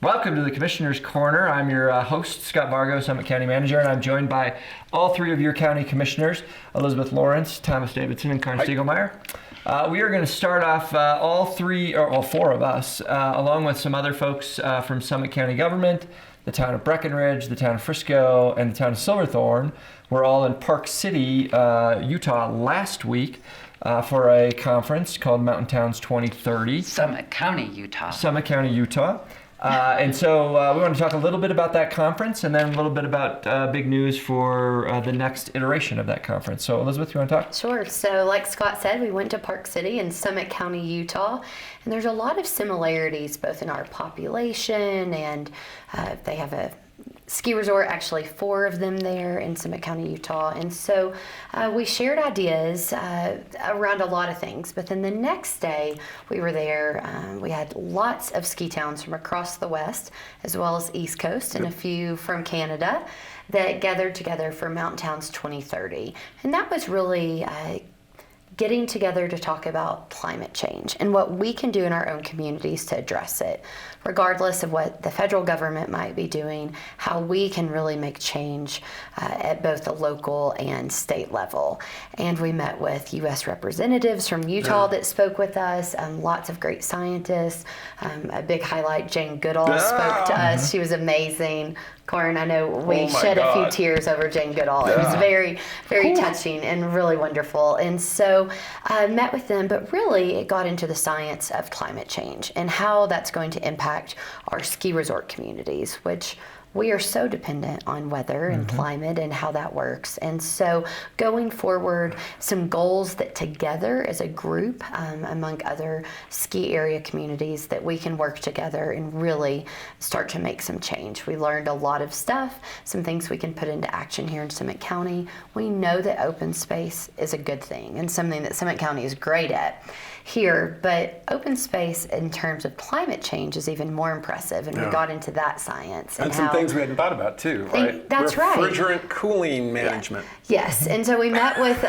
Welcome to the Commissioner's Corner. I'm your host, Scott Vargo, Summit County Manager, and I'm joined by all three of your county commissioners, Elizabeth Lawrence, Thomas Davidson, and Karen Stiegelmeyer. We are going to start off all four of us, along with some other folks from Summit County government, the town of Breckenridge, the town of Frisco, and the town of Silverthorne. We're all in Park City, Utah last week for a conference called Mountain Towns 2030. Summit County, Utah. Summit County, Utah. And so we want to talk a little bit about that conference and then a little bit about big news for the next iteration of that conference. So Elizabeth, you want to talk? Sure. So like Scott said, we went to Park City in Summit County, Utah, and there's a lot of similarities both in our population and they have a ski resort, actually 4 of them there in Summit County, Utah. And so we shared ideas around a lot of things. But then the next day we were there, we had lots of ski towns from across the West, as well as East Coast, and a few from Canada that gathered together for Mountain Towns 2030. And that was really getting together to talk about climate change and what we can do in our own communities to address it, regardless of what the federal government might be doing, how we can really make change at both the local and state level. And we met with U.S. representatives from Utah that spoke with us, lots of great scientists. A big highlight, Jane Goodall spoke to us. She was amazing. Corin, I know we shed a few tears over Jane Goodall. It was very, very touching and really wonderful. And so I met with them, but really it got into the science of climate change and how that's going to impact our ski resort communities, which we are so dependent on weather and climate and how that works. And so going forward, some goals that together as a group, among other ski area communities, that we can work together and really start to make some change. We learned a lot of stuff, some things we can put into action here in Summit County. We know that open space is a good thing and something that Summit County is great at here, but open space in terms of climate change is even more impressive, and we got into that science. And some things we hadn't thought about too, right? That's right. Refrigerant cooling management. Yeah. Yes, and so we met with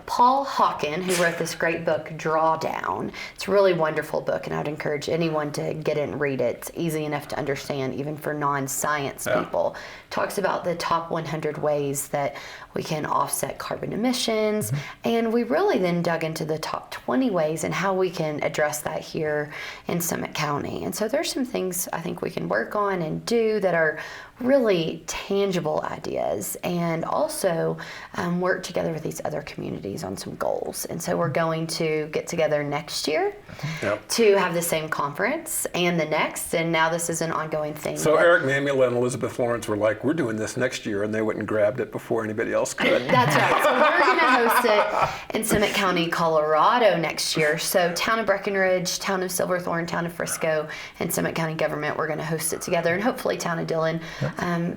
Paul Hawken, who wrote this great book, Drawdown. It's a really wonderful book, and I would encourage anyone to get it and read it. It's easy enough to understand, even for non-science people. Talks about the top 100 ways that we can offset carbon emissions, and we really then dug into the top 20 ways and how we can address that here in Summit County. And so there's some things I think we can work on and do that are really tangible ideas, and also work together with these other communities on some goals. And so we're going to get together next year to have the same conference and the next, and now this is an ongoing thing. So Eric Manuel and Elizabeth Lawrence were like, we're doing this next year, and they went and grabbed it before anybody else could. That's right. So we're going to host it in Summit County, Colorado next year. So town of Breckenridge, town of Silverthorne, town of Frisco, and Summit County government, we're going to host it together, and hopefully town of Dillon.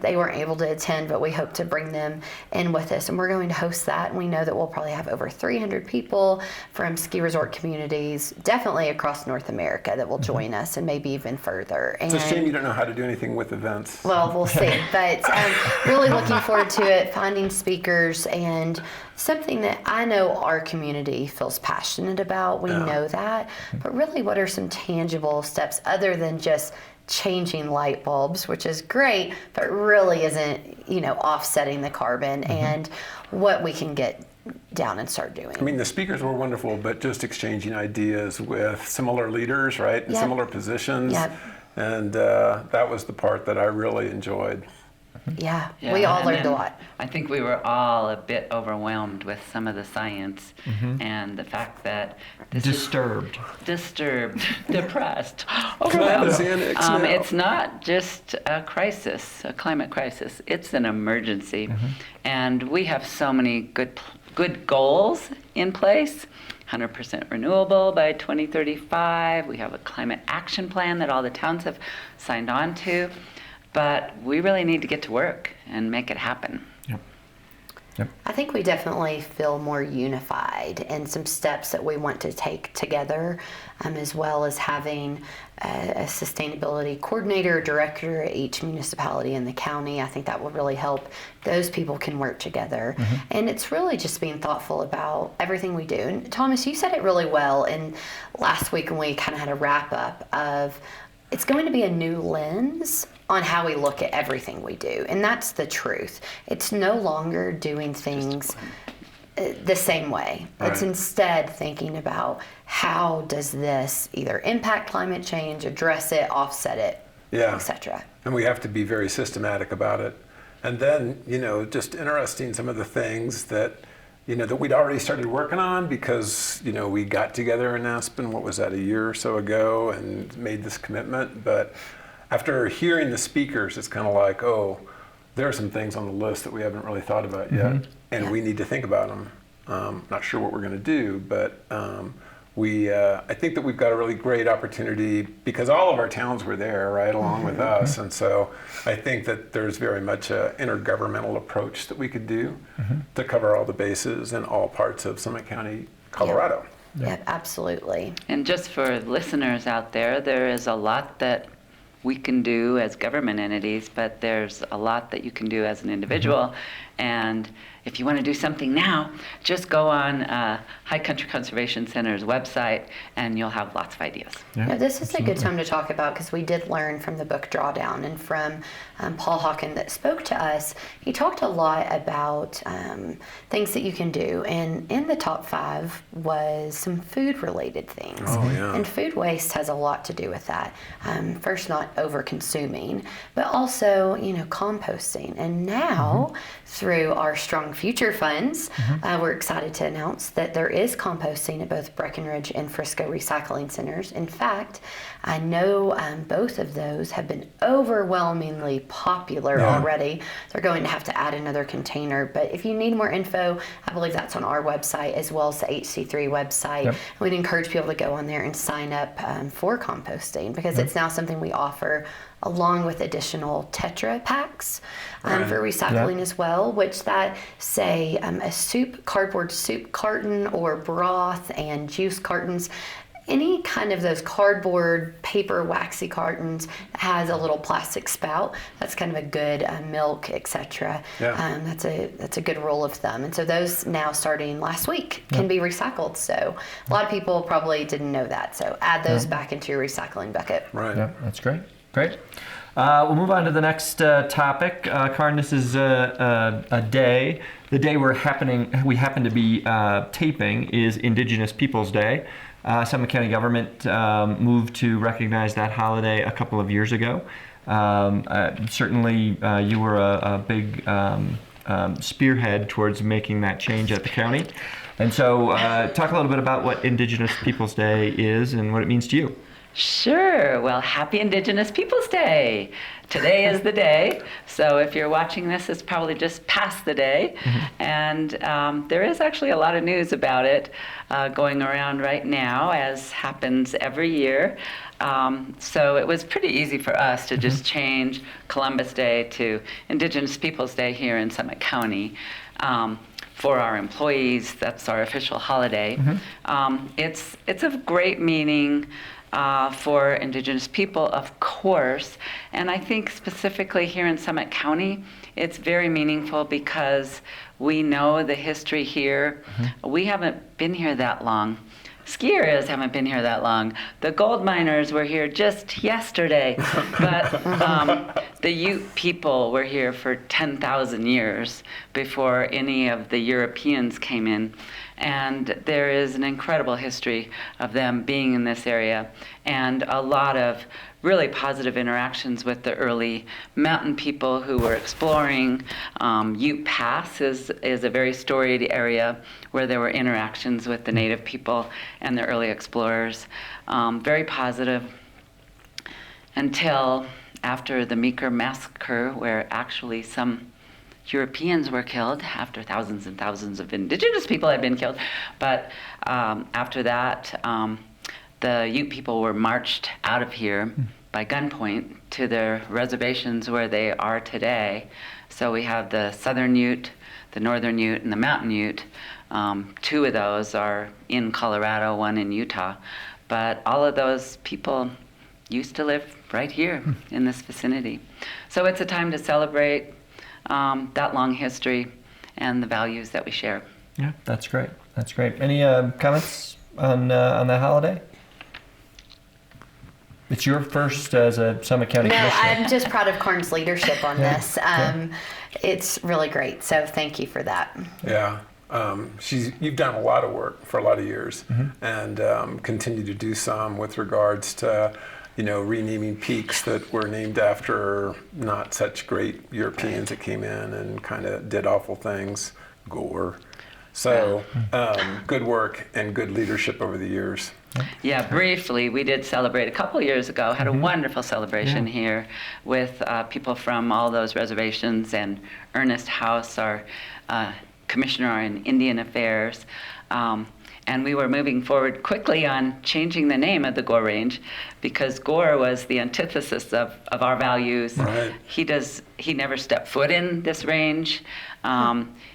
They weren't able to attend, but we hope to bring them in with us, and we're going to host that. And we know that we'll probably have over 300 people from ski resort communities, definitely across North America, that will join us, and maybe even further. It's a shame you don't know how to do anything with events. Well, we'll see, but really looking forward to it, finding speakers, and something that I know our community feels passionate about. We know that, but really what are some tangible steps other than just changing light bulbs, which is great, but really isn't, offsetting the carbon, and what we can get down and start doing. I mean, the speakers were wonderful, but just exchanging ideas with similar leaders, right, in similar positions. And that was the part that I really enjoyed. Yeah, we all learned a lot. I think we were all a bit overwhelmed with some of the science and the fact that this Disturbed, depressed, overwhelmed. It's not just a crisis, a climate crisis. It's an emergency, and we have so many good goals in place. 100% renewable by 2035. We have a climate action plan that all the towns have signed on to. But we really need to get to work and make it happen. I think we definitely feel more unified, and some steps that we want to take together, as well as having a sustainability coordinator or director at each municipality in the county. I think that will really help. Those people can work together. And it's really just being thoughtful about everything we do. And Thomas, you said it really well in last week when we kind of had a wrap up of it's going to be a new lens on how we look at everything we do. And that's the truth. It's no longer doing things the same way. Right. It's instead thinking about how does this either impact climate change, address it, offset it, etc. And we have to be very systematic about it. And then, just interesting some of the things that, that we'd already started working on because, we got together in Aspen, what was that, a year or so ago, and made this commitment. But after hearing the speakers, it's kind of like, oh, there are some things on the list that we haven't really thought about yet, and we need to think about them. Not sure what we're going to do, but I think that we've got a really great opportunity because all of our towns were there, right, along with us. And so I think that there's very much an intergovernmental approach that we could do to cover all the bases in all parts of Summit County, Colorado. Yep, absolutely. And just for listeners out there, there is a lot that we can do as government entities, but there's a lot that you can do as an individual. And if you want to do something now, just go on High Country Conservation Center's website and you'll have lots of ideas. Yeah, this is a good time to talk about because we did learn from the book Drawdown and from Paul Hawken that spoke to us. He talked a lot about things that you can do, and in the top 5 was some food-related things. Oh, yeah. And food waste has a lot to do with that. First, not over-consuming, but also, composting. And now, through our Strong Future funds, we're excited to announce that there is composting at both Breckenridge and Frisco recycling centers. In fact, I know both of those have been overwhelmingly popular already. They're going to have to add another container, but if you need more info, I believe that's on our website as well as the HC3 website. Yep. We'd encourage people to go on there and sign up for composting because it's now something we offer along with additional Tetra packs for recycling as well, which that say a cardboard soup carton or broth and juice cartons. Any kind of those cardboard, paper, waxy cartons has a little plastic spout. That's kind of a good milk, etc. Yeah. That's a good rule of thumb. And so those now starting last week can be recycled. So a lot of people probably didn't know that. So add those back into your recycling bucket. Right. Yeah, that's great. Great. We'll move on to the next topic. Karn, this is a day. The day we happen to be taping is Indigenous Peoples Day. Summit County government moved to recognize that holiday a couple of years ago. Certainly, you were a big spearhead towards making that change at the county. And so talk a little bit about what Indigenous Peoples Day is and what it means to you. Sure. Well, happy Indigenous Peoples Day. Today is the day. So if you're watching this, it's probably just past the day. And there is actually a lot of news about it going around right now, as happens every year. So it was pretty easy for us to just change Columbus Day to Indigenous Peoples Day here in Summit County. For our employees, that's our official holiday. It's of great meaning for Indigenous people, of course, and I think specifically here in Summit County, it's very meaningful because we know the history here. We haven't been here that long. Skiers haven't been here that long. The gold miners were here just yesterday, but the Ute people were here for 10,000 years before any of the Europeans came in. And there is an incredible history of them being in this area and a lot of really positive interactions with the early mountain people who were exploring. Ute Pass is a very storied area where there were interactions with the native people and the early explorers. Very positive until after the Meeker massacre, where actually some Europeans were killed after thousands and thousands of Indigenous people had been killed. But after that, the Ute people were marched out of here by gunpoint to their reservations where they are today. So we have the Southern Ute, the Northern Ute, and the Mountain Ute. 2 of those are in Colorado, 1 in Utah. But all of those people used to live right here in this vicinity. So it's a time to celebrate that long history and the values that we share. Yeah, that's great. That's great. Any comments on that holiday? It's your first as a Summit County No, Commissioner. I'm just proud of Karn's leadership on this. It's really great. So thank you for that. Yeah. You've done a lot of work for a lot of years, and continue to do some with regards to, renaming peaks that were named after not such great Europeans that came in and kind of did awful things. Gore. So good work and good leadership over the years. Yeah, briefly, we did celebrate a couple years ago, had a wonderful celebration here with people from all those reservations, and Ernest House, our commissioner in Indian Affairs. And we were moving forward quickly on changing the name of the Gore Range, because Gore was the antithesis of our values. Right. He never stepped foot in this range.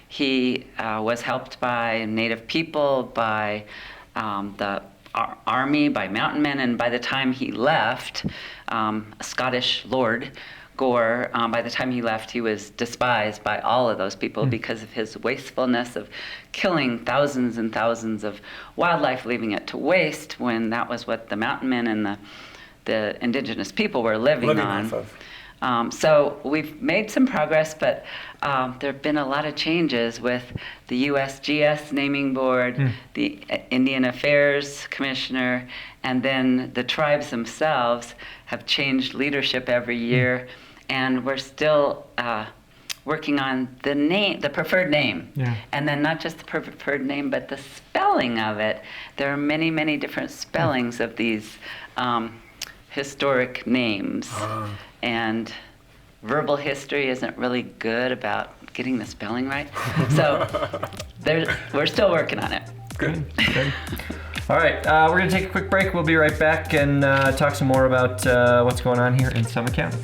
He was helped by Native people, by the army, by mountain men, and by the time he left, a Scottish lord, Gore, by the time he left, he was despised by all of those people because of his wastefulness of killing thousands and thousands of wildlife, leaving it to waste, when that was what the mountain men and the indigenous people were living on. Off of. So we've made some progress, but there have been a lot of changes with the USGS naming board, the Indian Affairs Commissioner, and then the tribes themselves have changed leadership every year, and we're still working on the name, the preferred name. Yeah. And then not just the preferred name, but the spelling of it. There are many, many different spellings of these historic names. And verbal history isn't really good about getting the spelling right. So we're still working on it. Good. Good. All right, we're going to take a quick break. We'll be right back and talk some more about what's going on here in Summit County.